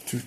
Hey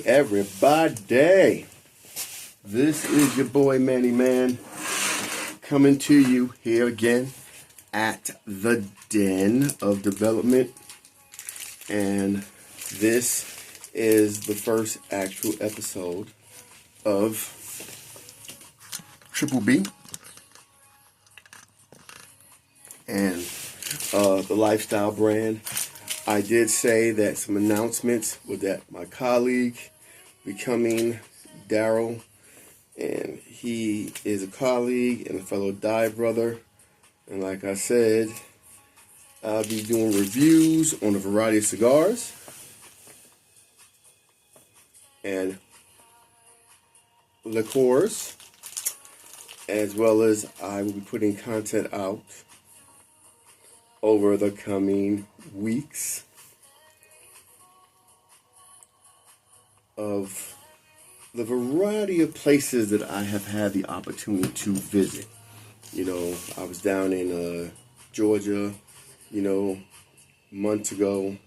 everybody, this is your boy Manny Man coming to you here again at the Den of Development, and this is the first actual episode of Triple B and the lifestyle brand. I did say that some announcements with that my colleague becoming Daryl, and he is a colleague and a fellow dive brother, and like I said, I'll be doing reviews on a variety of cigars and liqueurs, as well as I will be putting content out over the coming weeks of the variety of places that I have had the opportunity to visit. You know, I was down in Georgia, months ago.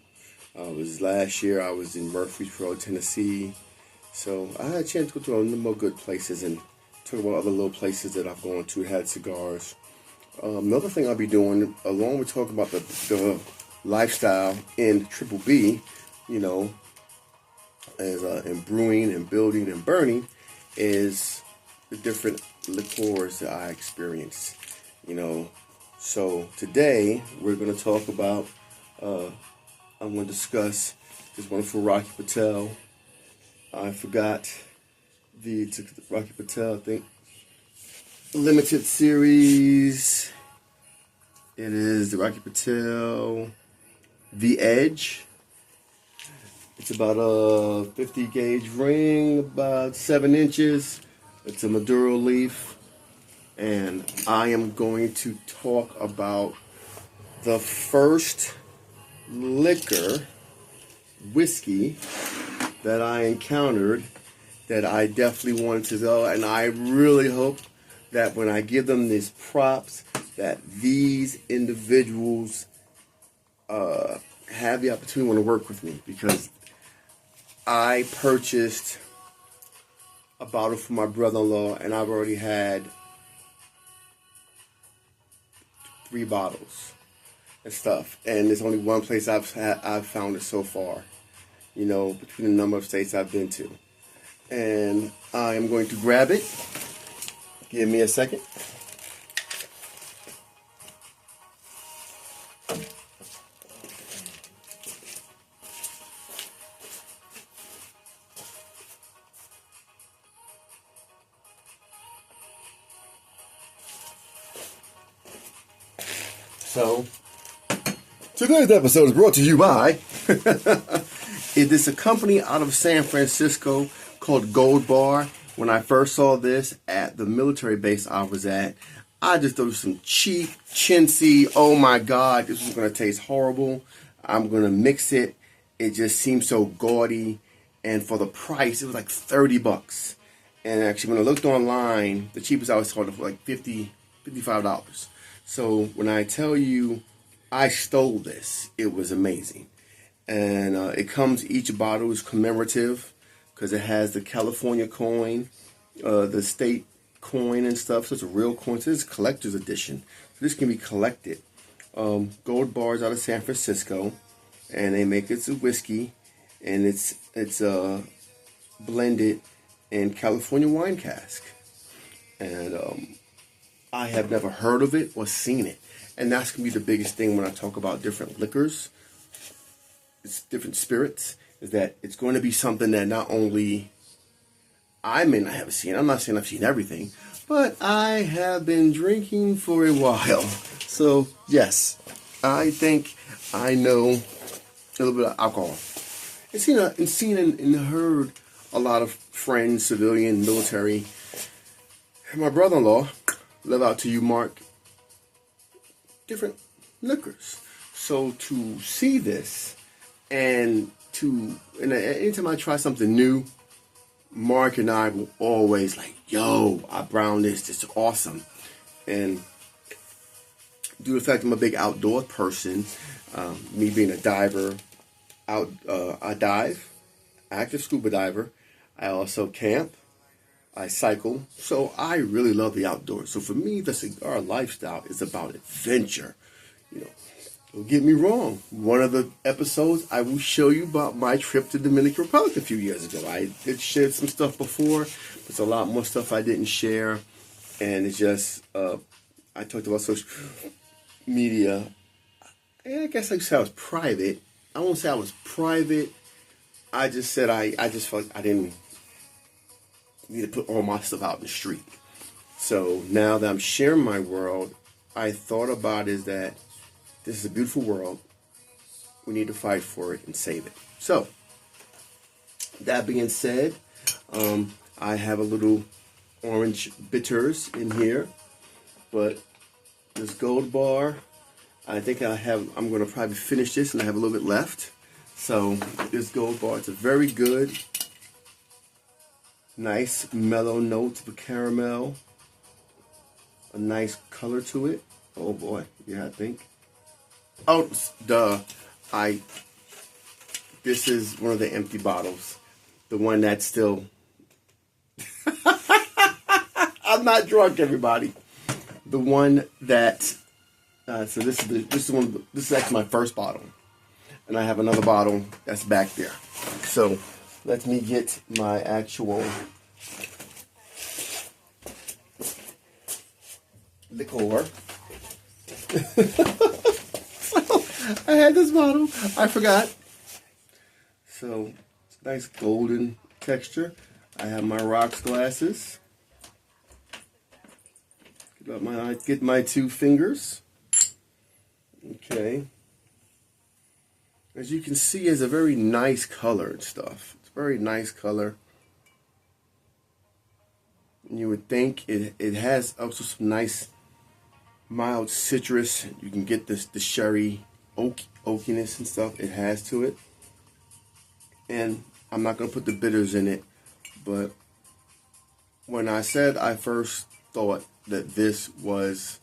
Last year I was in Murfreesboro, Tennessee. So I had a chance to go to a number of good places and talk about other little places that I've gone to, had cigars. Another thing I'll be doing, along with talking about the lifestyle in Triple B, as in brewing and building and burning, is the different liqueurs that I experience. So today we're going to talk about, I'm going to discuss this wonderful Rocky Patel. I forgot the Rocky Patel, I think, limited series. It is the Rocky Patel The Edge. It's about a 50 gauge ring, about 7 inches. It's a Maduro leaf. And I am going to talk about the first liquor, whiskey, that I encountered that I definitely wanted to go. And I really hope that when I give them these props, that these individuals have the opportunity to want to work with me, because I purchased a bottle for my brother-in-law, and I've already had 3 bottles and stuff. And there's only one place I've found it so far, between the number of states I've been to. And I am going to grab it. Give me a second. So, today's episode is brought to you by it is a company out of San Francisco called Gold Bar. When I first saw this at the military base I was at, I just thought it was some cheap, chintzy, oh my God, this was going to taste horrible. I'm going to mix it. It just seemed so gaudy. And for the price, it was like $30. And actually, when I looked online, the cheapest I was told was like $55. So when I tell you I stole this, it was amazing. And it comes, each bottle is commemorative, because it has the California coin, the state coin and stuff. So it's a real coin. So it's a collector's edition. So this can be collected. Gold Bar is out of San Francisco, and they make it's a whiskey, and it's blended in California wine cask. And I have never heard of it or seen it. And that's going to be the biggest thing when I talk about different liquors, it's different spirits, is that it's going to be something that not only I may not have seen, I'm not saying I've seen everything, but I have been drinking for a while. So, yes, I think I know a little bit of alcohol. And seen and heard a lot of friends, civilian, military, and my brother-in-law, love out to you, Mark, different liquors. So to see this, and anytime I try something new, Mark and I will always like, yo, I browned this, it's awesome. And due to the fact I'm a big outdoor person, me being a diver, I dive, active scuba diver. I also camp. I cycle. So I really love the outdoors. So for me, the cigar lifestyle is about adventure. You know, don't get me wrong. One of the episodes, I will show you about my trip to Dominican Republic a few years ago. I did share some stuff before. There's a lot more stuff I didn't share. And it's just, I talked about social media. I guess I said I was private. I won't say I was private. I just said I just felt like I didn't need to put all my stuff out in the street. So now that I'm sharing my world, I thought about is that this is a beautiful world. We need to fight for it and save it. So that being said, I have a little orange bitters in here, but this gold bar, I think I'm going to probably finish this and I have a little bit left. So this gold bar, it's a very good, nice mellow note of a caramel, a nice color to it. Oh boy, yeah, I think. Oh, duh. This is one of the empty bottles. The one that's still, I'm not drunk, everybody. The one that, so this is actually my first bottle. And I have another bottle that's back there. So let me get my actual liqueur. So I had this bottle. I forgot. So it's a nice golden texture. I have my rocks glasses. Get my two fingers. Okay. As you can see, it's a very nice color and stuff. It's a very nice color. And you would think it has also some nice mild citrus. You can get the sherry oakiness and stuff it has to it. And I'm not going to put the bitters in it, but when I said I first thought that this was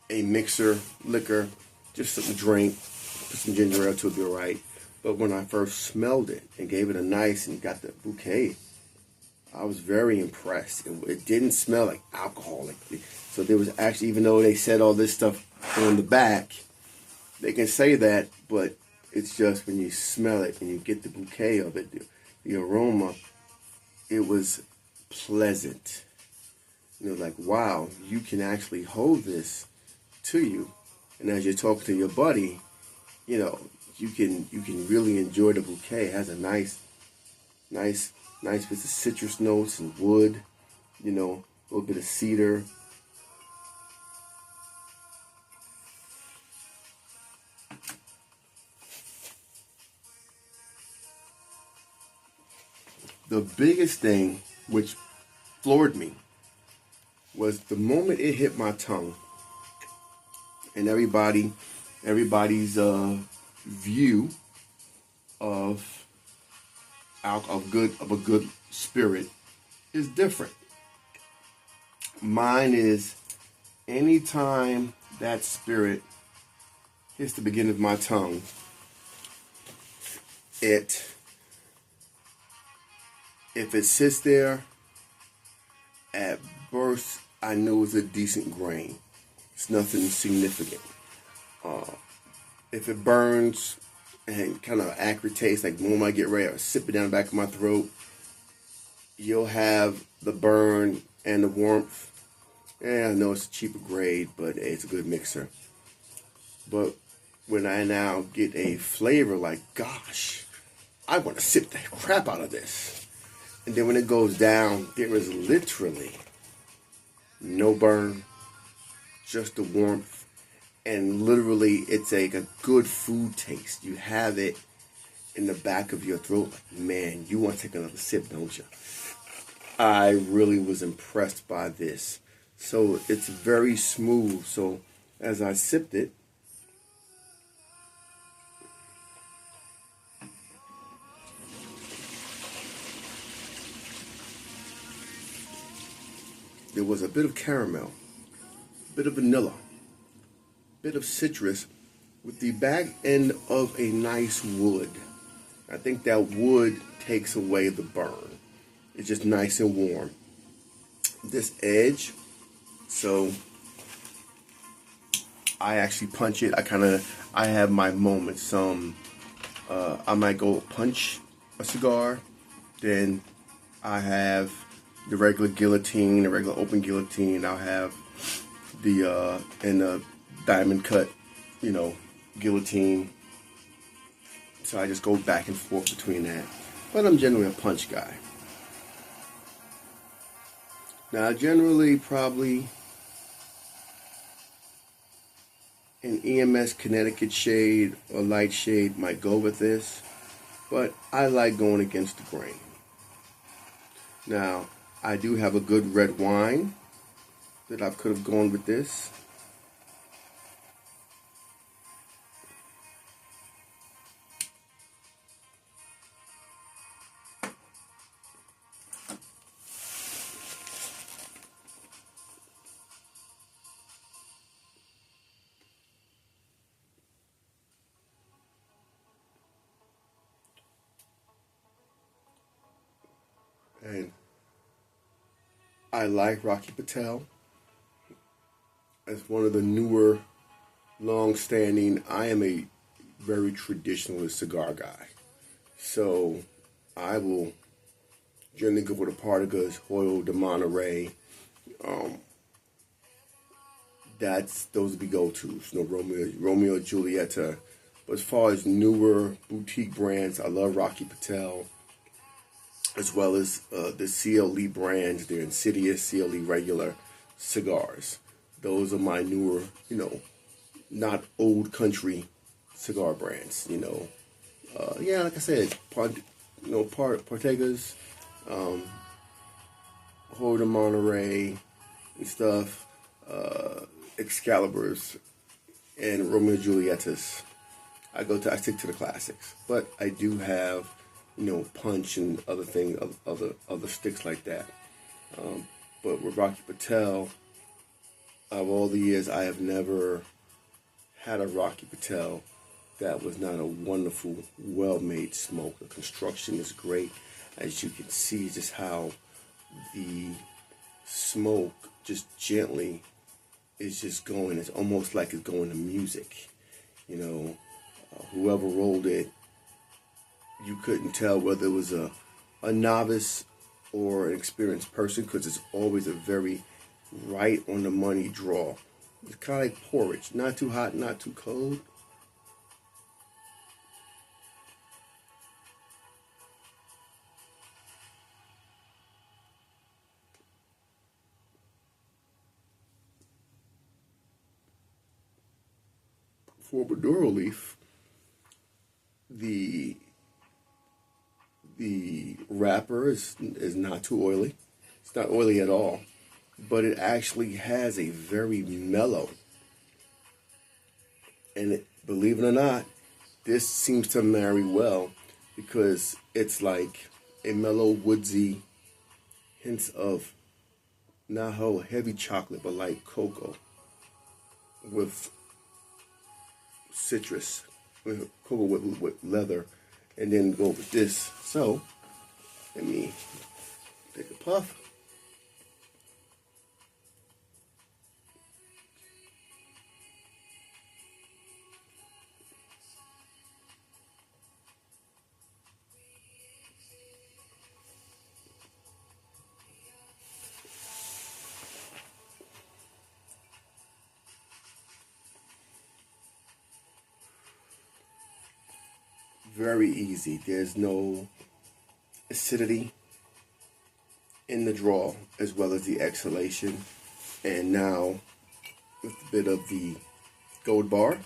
a mixer liquor, just something to drink, put some ginger ale to it, be alright. But when I first smelled it and gave it a nice and got the bouquet, I was very impressed. It didn't smell like alcohol. So there was actually, even though they said all this stuff on the back, they can say that, but it's just when you smell it and you get the bouquet of it, the aroma, it was pleasant. You know, like, wow, you can actually hold this to you. And as you're talking to your buddy, you know, you can really enjoy the bouquet. It has a nice bit of citrus notes and wood, you know, a little bit of cedar. The biggest thing which floored me was the moment it hit my tongue, and everybody's view of a good spirit is different. Mine is anytime that spirit hits the beginning of my tongue, if it sits there at birth, I know it's a decent grain. It's nothing significant. If it burns and kind of acrid taste, like the moment I get ready, I sip it down the back of my throat, you'll have the burn and the warmth. Yeah, I know it's a cheaper grade, but it's a good mixer. But when I now get a flavor like, gosh, I want to sip the crap out of this. And then when it goes down, there is literally no burn, just the warmth. And literally, it's like a good food taste. You have it in the back of your throat. Like, man, you want to take another sip, don't you? I really was impressed by this. So it's very smooth. So as I sipped it, there was a bit of caramel, a bit of vanilla, bit of citrus with the back end of a nice wood. I think that wood takes away the burn. It's just nice and warm. This edge, so I actually punch it. I have my moments. I might go punch a cigar, then I have the regular guillotine, the regular open guillotine. I'll have the diamond cut, guillotine. So I just go back and forth between that. But I'm generally a punch guy. Now, generally, probably an EMS Connecticut shade or light shade might go with this, but I like going against the grain. Now, I do have a good red wine that I could have gone with this. And I like Rocky Patel as one of the newer, long-standing. I am a very traditionalist cigar guy, so I will generally go with the Partagas, Hoyo de Monterey. Those would be go-tos. Romeo and Julieta. But as far as newer boutique brands, I love Rocky Patel, as well as the CLE brands, their Insidious, CLE regular cigars. Those are my newer, not old country cigar brands. Like I said, Partagas, Hoyo de Monterey and stuff, Excaliburs, and Romeo and Julietas. I stick to the classics, but I do have punch and other things, other sticks like that. But with Rocky Patel, of all the years, I have never had a Rocky Patel that was not a wonderful, well-made smoke. The construction is great. As you can see, just how the smoke just gently is just going. It's almost like it's going to music. Whoever rolled it, you couldn't tell whether it was a novice or an experienced person, because it's always a very right on the money draw. It's kind of like porridge, not too hot, not too cold. For Maduro leaf, the wrapper is not too oily. It's not oily at all, but it actually has a very mellow. And believe it or not, this seems to marry well, because it's like a mellow, woodsy hints of not whole heavy chocolate, but like cocoa with citrus, with cocoa with leather, and then go with this. So let me take a puff. Very easy. There's no acidity in the draw, as well as the exhalation. And now with a bit of the gold bar.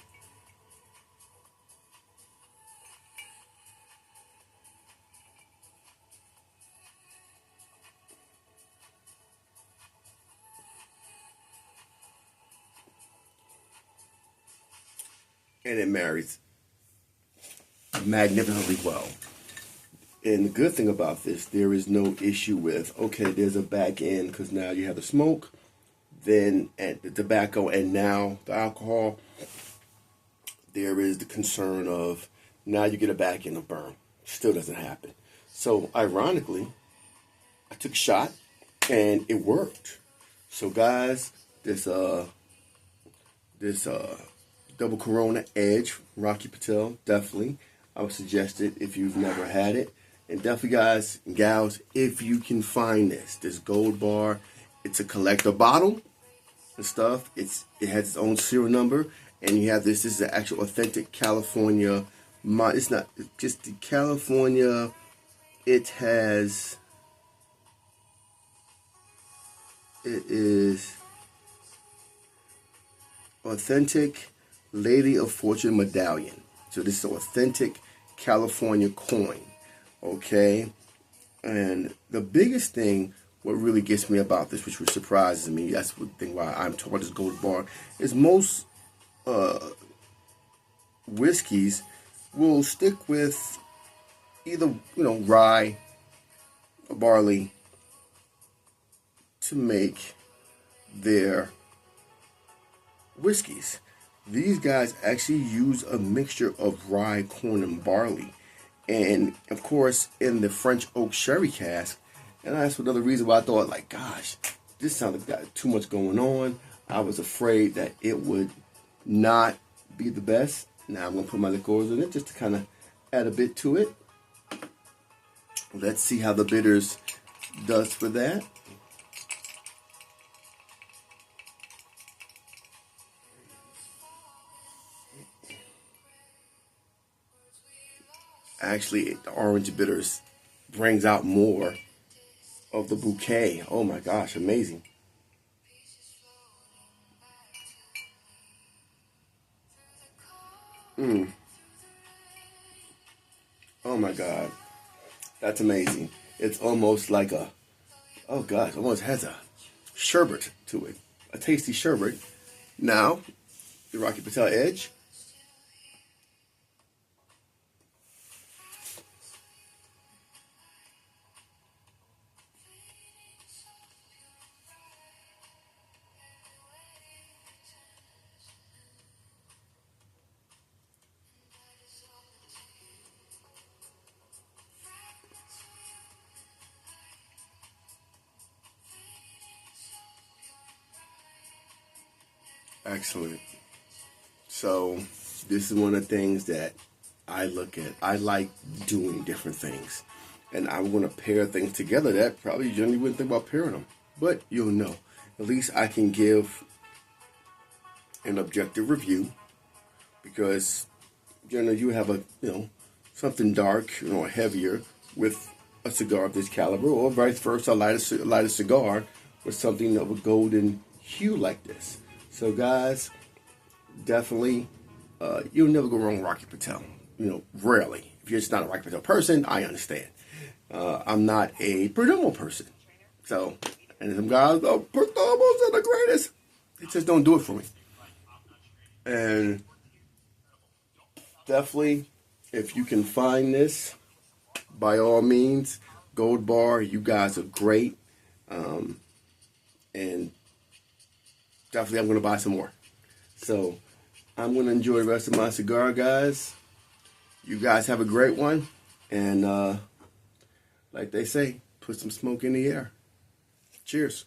And it marries magnificently well. And the good thing about this, there is no issue with, okay, there's a back end, because now you have the smoke, then at the tobacco and now the alcohol, there is the concern of now you get a back end of burn. Still doesn't happen. So ironically, I took a shot and it worked. So guys, this double Corona Edge, Rocky Patel, definitely I would suggest it if you've never had it. And definitely guys and gals, if you can find this gold bar, it's a collector bottle and stuff. It has its own serial number, and you have this. This is the actual authentic California. It's not just the California. It is authentic Lady of Fortune medallion. So this is an authentic California coin. Okay, and the biggest thing, what really gets me about this, which surprises me, that's the thing why I'm talking about this gold bar, is most whiskeys will stick with either rye or barley to make their whiskeys. These guys actually use a mixture of rye, corn, and barley. And of course, in the French oak sherry cask, and that's another reason why I thought, like, gosh, this sounded like got too much going on. I was afraid that it would not be the best. Now I'm gonna put my liqueurs in it just to kind of add a bit to it. Let's see how the bitters does for that. Actually, the orange bitters brings out more of the bouquet. Oh my gosh, amazing. Oh my God, that's amazing. It's almost like oh gosh, almost has a sherbet to it. A tasty sherbet. Now, the Rocky Patel Edge. Excellent. So this is one of the things that I look at. I like doing different things. And I'm going to pair things together that probably you generally wouldn't think about pairing them. But you'll know. At least I can give an objective review. Because generally you have something dark, heavier with a cigar of this caliber, or vice versa, light a cigar with something of a golden hue like this. So guys, definitely, you'll never go wrong with Rocky Patel. Rarely. If you're just not a Rocky Patel person, I understand. I'm not a Perdomo person. So, and some guys, oh, Perdomos are the greatest. They just don't do it for me. And definitely, if you can find this, by all means, Gold Bar, you guys are great. And definitely I'm going to buy some more. So I'm going to enjoy the rest of my cigar, guys. You guys have a great one. And like they say, put some smoke in the air. Cheers.